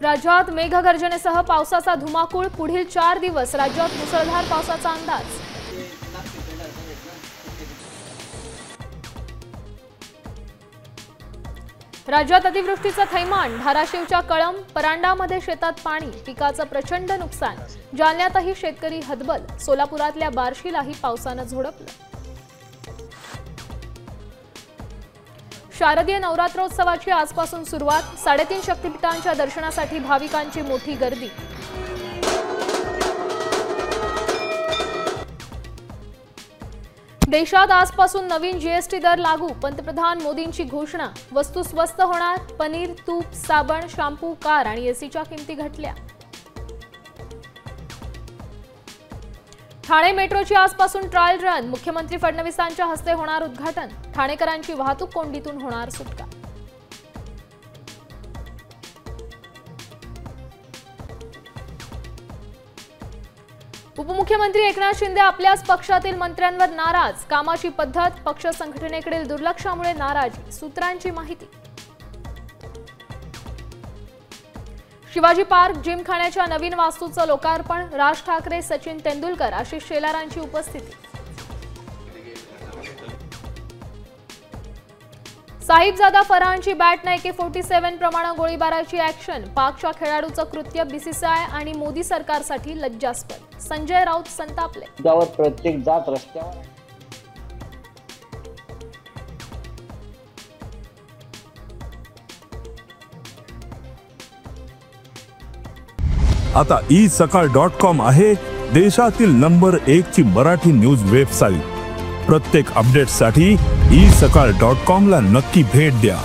राज्यात मेघगर्जनेसह पावसाचा धुमाकूळ। पुढील 4 दिवस राज्यात मुसळधार पावसाचा अंदाज। राज्यात अतिवृष्टीचं थैमान। धाराशिवच्या कळंब परांडामध्ये शेतात पाणी, पिकाचं प्रचंड नुकसान। जालन्यातही शेतकरी हतबल। सोलापुरातल्या बार्शीलाही पावसानं झोडपलं। शारदीय नवरात्रोत्सवाची आजपासून सुरुवात। 3.5 शक्तिपीठांच्या दर्शनासाठी भाविकांची मोठी गर्दी। देशात आजपासून नवीन जीएसटी दर लागू। पंतप्रधान मोदींची घोषणा। वस्तू स्वस्त होणार। पनीर, तूप, साबण, शॅम्पू, कार आणि एसीच्या किमती घटल्या। ठाणे मेट्रोची आजपासून ट्रायल रन। मुख्यमंत्री फडणवीसांच्या हस्ते होणार उद्घाटन। ठाणेकरांची वाहतूक कोंडीतून होणार सुटका। उपमुख्यमंत्री एकनाथ शिंदे आपल्याच पक्षातील मंत्र्यांवर नाराज। कामाची पद्धत, पक्ष संघटनेकडील दुर्लक्षामुळे नाराजी। सूत्रांची माहिती। शिवाजी पार्क जिमखान्याच्या नवीन वास्तूचं लोकार्पण। राज ठाकरे, सचिन तेंडुलकर, आशिष शेलारांची उपस्थिती। साहिबजादा फरहानची बॅट न AK-47 प्रमाणे गोळीबाराची ॲक्शन। पाकच्या खेळाडूचं कृत्य बीसीसीआय आणि मोदी सरकारसाठी लज्जास्पद। संजय राऊत संतापले। त्यावर प्रत्येक जात रस्त्यावर। आता isakal.com आहे देशातील नंबर 1 ची मराठी न्यूज वेबसाईट। प्रत्येक अपडेटसाठी isakal.com ला नक्की भेट द्या।